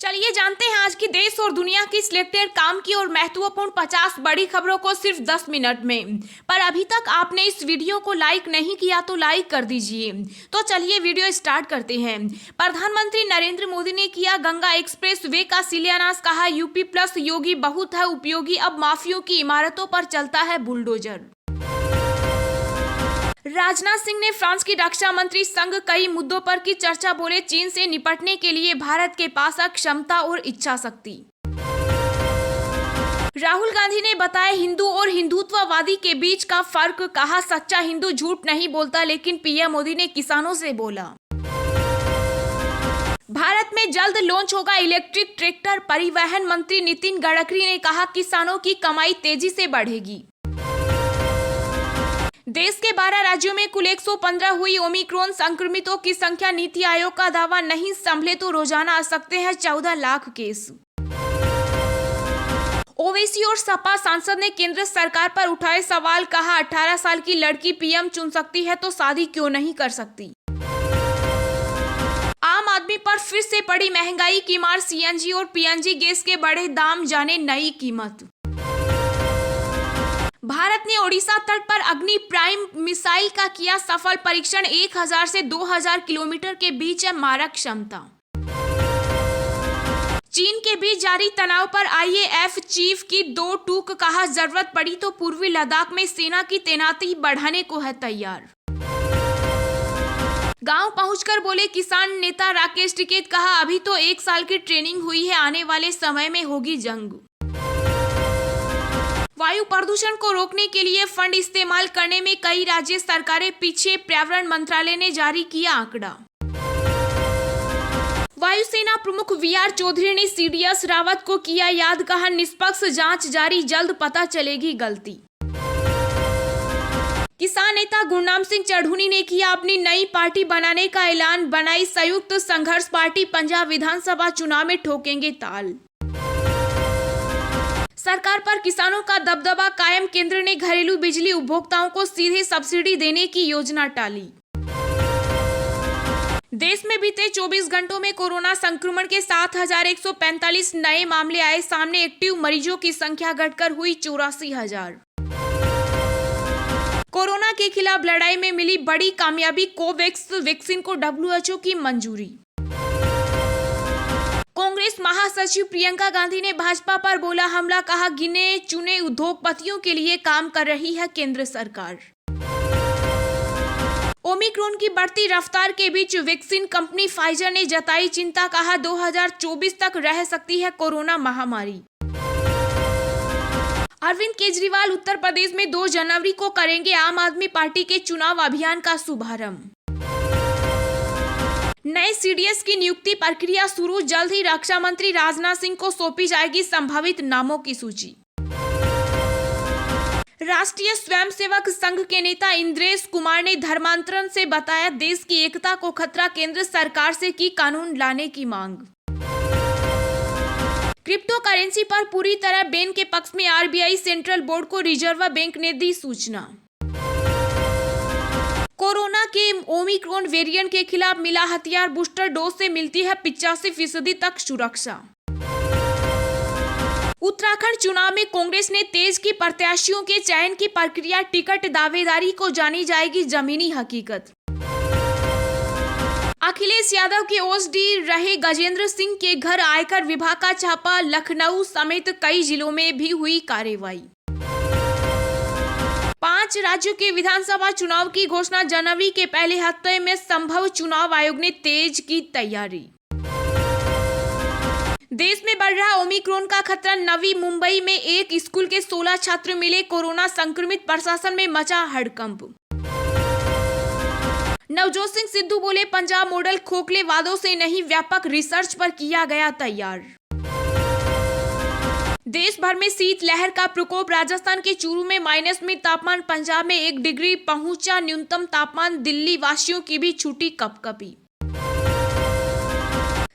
चलिए जानते हैं आज की देश और दुनिया की सिलेक्टेड काम की और महत्वपूर्ण 50 बड़ी खबरों को सिर्फ 10 मिनट में। पर अभी तक आपने इस वीडियो को लाइक नहीं किया तो लाइक कर दीजिए। तो चलिए वीडियो स्टार्ट करते हैं। प्रधानमंत्री नरेंद्र मोदी ने किया गंगा एक्सप्रेस वे का शिलान्यास। कहा यूपी प्लस योगी बहुत है उपयोगी, अब माफियों की इमारतों पर चलता है बुलडोजर। राजनाथ सिंह ने फ्रांस की रक्षा मंत्री संग कई मुद्दों पर की चर्चा। बोले चीन से निपटने के लिए भारत के पास क्षमता और इच्छा शक्ति। राहुल गांधी ने बताया हिंदू और हिंदुत्ववादी के बीच का फर्क। कहा सच्चा हिंदू झूठ नहीं बोलता, लेकिन पीएम मोदी ने किसानों से बोला। भारत में जल्द लॉन्च होगा इलेक्ट्रिक ट्रैक्टर। परिवहन मंत्री नितिन गडकरी ने कहा किसानों की कमाई तेजी से बढ़ेगी। देश के 12 राज्यों में कुल 115 हुई ओमिक्रॉन संक्रमितों की संख्या। नीति आयोग का दावा नहीं संभले तो रोजाना आ सकते हैं 14 लाख केस। ओवैसी और सपा सांसद ने केंद्र सरकार पर उठाए सवाल। कहा 18 साल की लड़की पीएम चुन सकती है तो शादी क्यों नहीं कर सकती। आम आदमी पर फिर से पड़ी महंगाई की मार। सीएनजी और पीएनजी गैस के बढ़े दाम, जाने नई कीमत। भारत ने ओडिशा तट पर अग्नि प्राइम मिसाइल का किया सफल परीक्षण। 1000 से 2000 किलोमीटर के बीच है मारक क्षमता। चीन के बीच जारी तनाव पर आईएएफ चीफ की 2 टूक। कहा जरूरत पड़ी तो पूर्वी लद्दाख में सेना की तैनाती बढ़ाने को है तैयार। गांव पहुंचकर बोले किसान नेता राकेश टिकैत। कहा अभी तो 1 साल की ट्रेनिंग हुई है, आने वाले समय में होगी जंग। वायु प्रदूषण को रोकने के लिए फंड इस्तेमाल करने में कई राज्य सरकारें पीछे। पर्यावरण मंत्रालय ने जारी किया आंकड़ा। वायुसेना प्रमुख वीआर चौधरी ने सीडीएस रावत को किया याद। कहा निष्पक्ष जांच जारी, जल्द पता चलेगी गलती। किसान नेता गुरनाम सिंह चढ़ूनी ने किया अपनी नई पार्टी बनाने का ऐलान। बनाई संयुक्त संघर्ष पार्टी। पंजाब विधानसभा चुनाव में ठोकेंगे ताल। सरकार पर किसानों का दबदबा कायम। केंद्र ने घरेलू बिजली उपभोक्ताओं को सीधे सब्सिडी देने की योजना टाली। देश में बीते 24 घंटों में कोरोना संक्रमण के 7145 नए मामले आए सामने। एक्टिव मरीजों की संख्या घटकर हुई 84,000। कोरोना के खिलाफ लड़ाई में मिली बड़ी कामयाबी। कोवैक्स वैक्सीन को डब्ल्यूएचओ की मंजूरी। कांग्रेस महासचिव प्रियंका गांधी ने भाजपा पर बोला हमला। कहा गिने चुने उद्योगपतियों के लिए काम कर रही है केंद्र सरकार। ओमिक्रॉन की बढ़ती रफ्तार के बीच वैक्सीन कंपनी फाइजर ने जताई चिंता। कहा 2024 तक रह सकती है कोरोना महामारी। अरविंद केजरीवाल उत्तर प्रदेश में 2 जनवरी को करेंगे आम आदमी पार्टी के चुनाव अभियान का शुभारंभ। नए सीडीएस की नियुक्ति प्रक्रिया शुरू। जल्द ही रक्षा मंत्री राजनाथ सिंह को सौंपी जाएगी संभावित नामों की सूची। राष्ट्रीय स्वयंसेवक संघ के नेता इंद्रेश कुमार ने धर्मांतरण से बताया देश की एकता को खतरा। केंद्र सरकार से की कानून लाने की मांग। क्रिप्टो करेंसी पर पूरी तरह बैन के पक्ष में आरबीआई। सेंट्रल बोर्ड को रिजर्व बैंक ने दी सूचना। कोरोना के ओमिक्रॉन वेरिएंट के खिलाफ मिला हथियार। बूस्टर डोज से मिलती है 85% तक सुरक्षा। उत्तराखंड चुनाव में कांग्रेस ने तेज की प्रत्याशियों के चयन की प्रक्रिया। टिकट दावेदारी को जानी जाएगी जमीनी हकीकत। अखिलेश यादव के ओएसडी रहे गजेंद्र सिंह के घर आयकर विभाग का छापा। लखनऊ समेत कई जिलों में भी हुई कार्रवाई। 5 राज्यों के विधानसभा चुनाव की घोषणा। जनवरी के पहले हफ्ते में संभव। चुनाव आयोग ने तेज की तैयारी। देश में बढ़ रहा ओमिक्रॉन का खतरा। नवी मुंबई में एक स्कूल के 16 छात्र मिले कोरोना संक्रमित। प्रशासन में मचा हड़कंप। नवजोत सिंह सिद्धू बोले पंजाब मॉडल खोखले वादों से नहीं, व्यापक रिसर्च पर किया गया तैयार। देश भर में शीतलहर का प्रकोप। राजस्थान के चूरू में माइनस में तापमान। पंजाब में 1 डिग्री पहुंचा न्यूनतम तापमान। दिल्ली वासियों की भी छूटी कपकपी।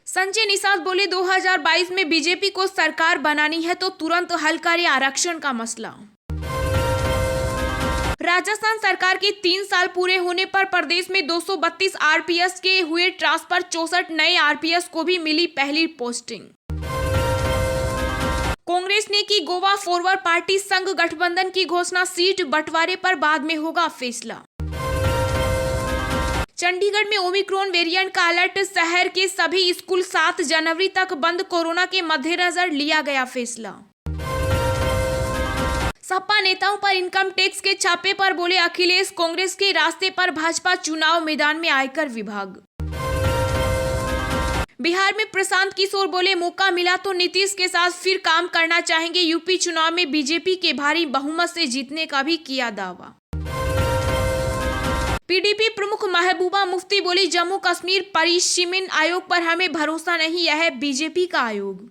संजय निषाद बोले 2022 में बीजेपी को सरकार बनानी है तो तुरंत हल करे आरक्षण का मसला। राजस्थान सरकार के 3 साल पूरे होने पर प्रदेश में 232 आरपीएस के हुए ट्रांसफर, 64 नए आरपीएस को भी मिली पहली पोस्टिंग। कांग्रेस ने की गोवा फॉरवर्ड पार्टी संघ गठबंधन की घोषणा, सीट बंटवारे पर बाद में होगा फैसला। चंडीगढ़ में ओमिक्रॉन वेरिएंट का अलर्ट, शहर के सभी स्कूल 7 जनवरी तक बंद, कोरोना के मद्देनजर लिया गया फैसला। सपा नेताओं पर इनकम टैक्स के छापे पर बोले अखिलेश, कांग्रेस के रास्ते पर भाजपा, चुनाव मैदान में आयकर विभाग। बिहार में प्रशांत किशोर बोले मौका मिला तो नीतीश के साथ फिर काम करना चाहेंगे, यूपी चुनाव में बीजेपी के भारी बहुमत से जीतने का भी किया दावा। पीडीपी प्रमुख महबूबा मुफ्ती बोली जम्मू कश्मीर परिसीमन आयोग पर हमें भरोसा नहीं, यह है बीजेपी का आयोग।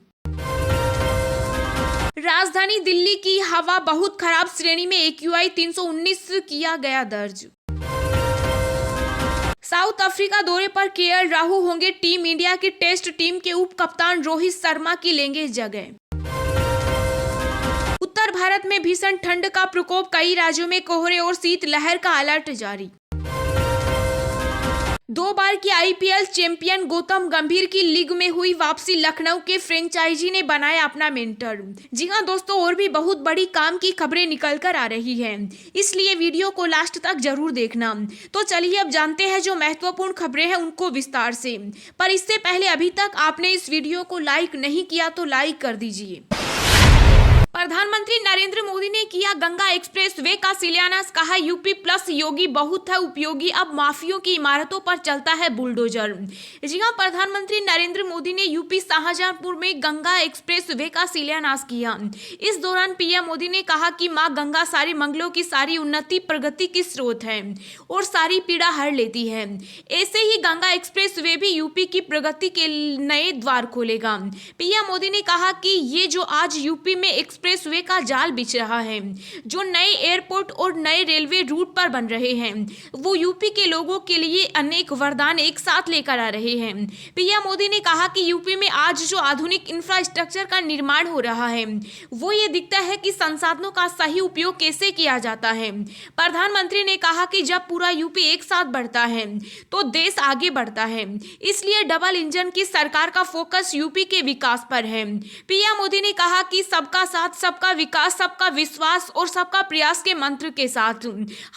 राजधानी दिल्ली की हवा बहुत खराब, श्रेणी में AQI 319 किया गया दर्ज। साउथ अफ्रीका दौरे पर केएल राहुल होंगे टीम इंडिया की टेस्ट टीम के उप कप्तान, रोहित शर्मा की लेंगे जगह। उत्तर भारत में भीषण ठंड का प्रकोप, कई राज्यों में कोहरे और शीतलहर का अलर्ट जारी। 2 बार की आईपीएल चैंपियन गौतम गंभीर की लीग में हुई वापसी, लखनऊ के फ्रेंचाइजी ने बनाया अपना मेंटर। जी हां दोस्तों, और भी बहुत बड़ी काम की खबरें निकल कर आ रही हैं, इसलिए वीडियो को लास्ट तक जरूर देखना। तो चलिए अब जानते हैं जो महत्वपूर्ण खबरें हैं उनको विस्तार से। पर इससे पहले अभी तक आपने इस वीडियो को लाइक नहीं किया तो लाइक कर दीजिए। प्रधानमंत्री नरेंद्र मोदी ने किया गंगा एक्सप्रेस वे का शिलान्यास, कहा यूपी प्लस योगी बहुत है उपयोगी, अब माफियों की इमारतों पर चलता है बुलडोजर। जी हां, प्रधानमंत्री नरेंद्र मोदी ने यूपी शाहजहांपुर में गंगा एक्सप्रेस वे का शिलान्यास किया। इस दौरान पीएम मोदी ने कहा कि मां गंगा सारी मंगलों की, सारी उन्नति प्रगति की स्रोत है और सारी पीड़ा हर लेती है। ऐसे ही गंगा एक्सप्रेस वे भी यूपी की प्रगति के नए द्वार खोलेगा। पीएम मोदी ने कहा कि ये जो आज यूपी में एक्सप्रेस वे का जाल बिछ रहा है, जो नए एयरपोर्ट और नए रेलवे रूट पर बन रहे हैं, वो यूपी के लोगों के लिए अनेक वरदान एक साथ लेकर आ रहे हैं। पीएम मोदी ने कहा कि यूपी में आज जो आधुनिक इंफ्रास्ट्रक्चर का निर्माण हो रहा है, वो ये दिखता है कि संसाधनों का सही उपयोग कैसे किया जाता है। प्रधानमंत्री ने कहा कि जब पूरा यूपी एक साथ बढ़ता है तो देश आगे बढ़ता है, इसलिए डबल इंजन की सरकार का फोकस यूपी के विकास पर है। पीएम मोदी ने कहा कि सबका साथ, सबका विकास, सबका विश्वास और सबका प्रयास के मंत्र के साथ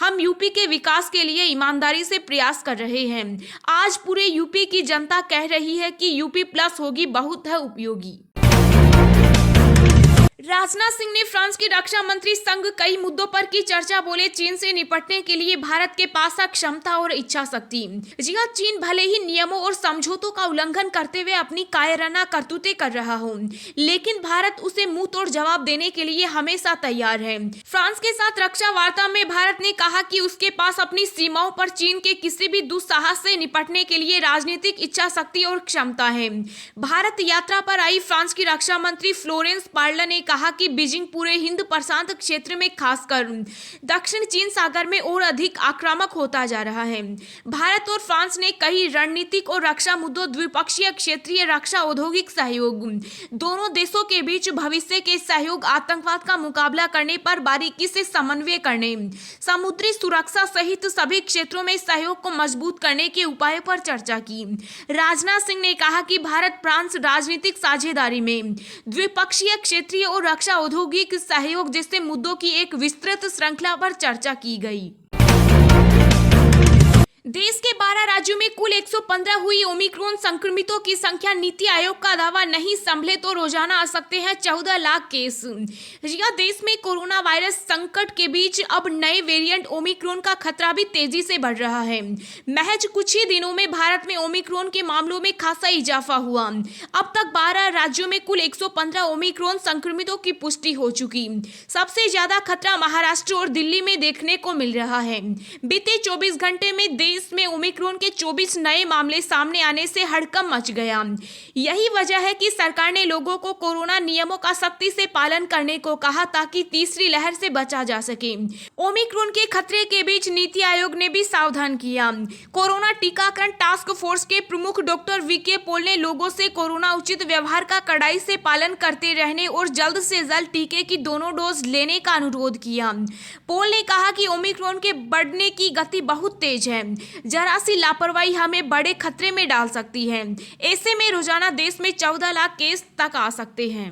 हम यूपी के विकास के लिए ईमानदारी से प्रयास कर रहे हैं। आज पूरे यूपी की जनता कह रही है कि यूपी प्लस होगी बहुत है उपयोगी। राजनाथ सिंह ने फ्रांस की रक्षा मंत्री संग कई मुद्दों पर की चर्चा, बोले चीन से निपटने के लिए भारत के पास है क्षमता और इच्छा शक्ति। जी हां, चीन भले ही नियमों और समझौतों का उल्लंघन करते हुए अपनी कायराना करतूतें कर रहा हो, लेकिन भारत उसे मुंह तोड़ जवाब देने के लिए हमेशा तैयार है। फ्रांस के साथ रक्षा वार्ता में भारत ने कहा कि उसके पास अपनी सीमाओं पर चीन के किसी भी दुस्साहस से निपटने के लिए राजनीतिक इच्छा शक्ति और क्षमता है। भारत यात्रा पर आई फ्रांस की रक्षा मंत्री फ्लोरेंस पार्ले ने कहा कि बीजिंग पूरे हिंद प्रशांत क्षेत्र में, खासकर दक्षिण चीन सागर में और अधिक आक्रामक होता जा रहा है। भारत और फ्रांस ने कई रणनीतिक और रक्षा मुद्दों, द्विपक्षीय क्षेत्रीय रक्षा औद्योगिक सहयोग, दोनों देशों के बीच भविष्य के सहयोग, आतंकवाद का मुकाबला करने पर बारीकी से समन्वय करने, समुद्री सुरक्षा सहित सभी क्षेत्रों में सहयोग को मजबूत करने के उपायों पर चर्चा की। राजनाथ सिंह ने कहा कि भारत फ्रांस राजनीतिक साझेदारी में द्विपक्षीय, क्षेत्रीय और रक्षा औद्योगिक सहयोग जैसे मुद्दों की एक विस्तृत श्रृंखला पर चर्चा की गई। देश के 12 राज्यों में कुल 115 हुई ओमिक्रॉन संक्रमितों की संख्या, नीति आयोग का दावा, नहीं संभले तो रोजाना आ सकते हैं 14 लाख केस। देश में कोरोना वायरस संकट के बीच अब नए वेरिएंट ओमिक्रॉन का खतरा भी तेजी से बढ़ रहा है। महज कुछ ही दिनों में भारत में ओमिक्रॉन के मामलों में खासा इजाफा हुआ। अब तक 12 राज्यों में कुल 115 ओमिक्रॉन संक्रमितों की पुष्टि हो चुकी। सबसे ज्यादा खतरा महाराष्ट्र और दिल्ली में देखने को मिल रहा है। बीते 24 घंटे में देश देश में ओमिक्रॉन के 24 नए मामले सामने आने से हड़कंप मच गया। यही वजह है कि सरकार ने लोगों को कोरोना नियमों का सख्ती से पालन करने को कहा ताकि तीसरी लहर से बचा जा सके। ओमिक्रॉन के खतरे के बीच नीति आयोग ने भी सावधान किया। कोरोना टीकाकरण टास्क फोर्स के प्रमुख डॉक्टर वीके पॉल ने लोगों से कोरोना उचित व्यवहार का कड़ाई से पालन करते रहने और जल्द से जल्द टीके की दोनों डोज लेने का अनुरोध किया। पॉल ने कहा कि ओमिक्रॉन के बढ़ने की गति बहुत तेज है, जरा सी लापरवाही हमें बड़े खतरे में डाल सकती है। ऐसे में रोजाना देश में 14 लाख केस तक आ सकते हैं।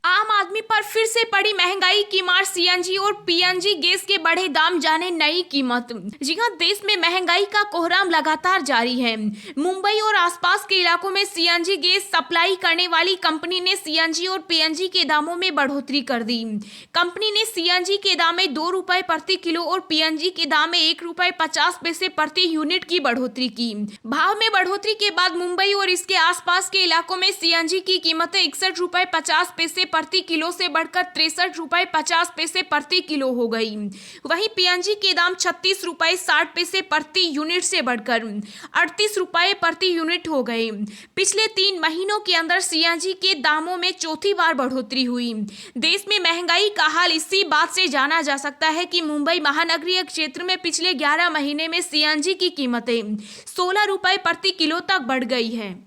आम आदमी पर फिर से पड़ी महंगाई की मार, सीएनजी और पीएनजी गैस के बढ़े दाम, जाने नई कीमत। जी हां, देश में महंगाई का कोहराम लगातार जारी है। मुंबई और आसपास के इलाकों में सीएनजी गैस सप्लाई करने वाली कंपनी ने सीएनजी और पीएनजी के दामों में बढ़ोतरी कर दी। कंपनी ने सीएनजी के दाम में 2 रुपए प्रति किलो और पीएनजी के दाम में 1 रुपए 50 पैसे प्रति यूनिट की बढ़ोतरी की। भाव में बढ़ोतरी के बाद मुंबई और इसके आसपास के इलाकों में सीएनजी की कीमतें 61 रुपए 50 पैसे प्रति किलो से बढ़कर 63 रुपए 50 पैसे प्रति किलो हो गई। वहीं पीएनजी के दाम 36 रुपए 60 पैसे प्रति यूनिट से बढ़कर 38 रुपए प्रति यूनिट हो गए। पिछले 3 महीनों के अंदर सीएनजी के दामों में चौथी बार बढ़ोतरी हुई। देश में महंगाई का हाल इसी बात से जाना जा सकता है कि मुंबई महानगरीय क्षेत्र में पिछले 11 महीने में सीएनजी की कीमतें 16 रुपए प्रति किलो तक बढ़ गई है।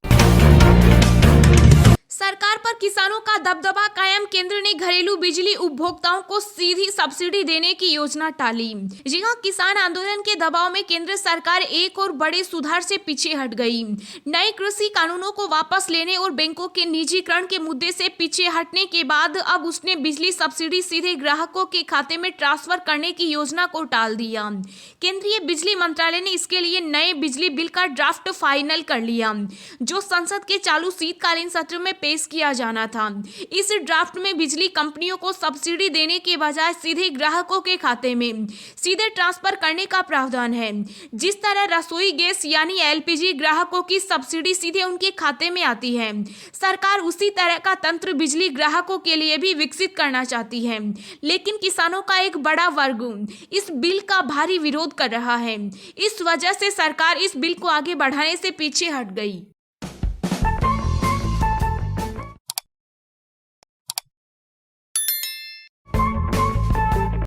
सरकार पर किसानों का दबदबा कायम, केंद्र ने घरेलू बिजली उपभोक्ताओं को सीधी सब्सिडी देने की योजना टाली। जी हां, किसान आंदोलन के दबाव में केंद्र सरकार एक और बड़े सुधार से पीछे हट गई। नए कृषि कानूनों को वापस लेने और बैंकों के निजीकरण के मुद्दे से पीछे हटने के बाद अब उसने बिजली सब्सिडी सीधे ग्राहकों के खाते में ट्रांसफर करने की योजना को टाल दिया। केंद्रीय बिजली मंत्रालय ने इसके लिए नए बिजली बिल का ड्राफ्ट फाइनल कर लिया, जो संसद के चालू शीतकालीन सत्र में पेश किया जाना था। इस ड्राफ्ट में बिजली कंपनियों को सब्सिडी देने के बजाय सीधे ग्राहकों के खाते में सीधे ट्रांसफर करने का प्रावधान है। जिस तरह रसोई गैस यानी एलपीजी ग्राहकों की सब्सिडी सीधे उनके खाते में आती है, सरकार उसी तरह का तंत्र बिजली ग्राहकों के लिए भी विकसित करना चाहती है। लेकिन किसानों का एक बड़ा वर्ग इस बिल का भारी विरोध कर रहा है। इस वजह से सरकार इस बिल को आगे बढ़ाने से पीछे हट गई।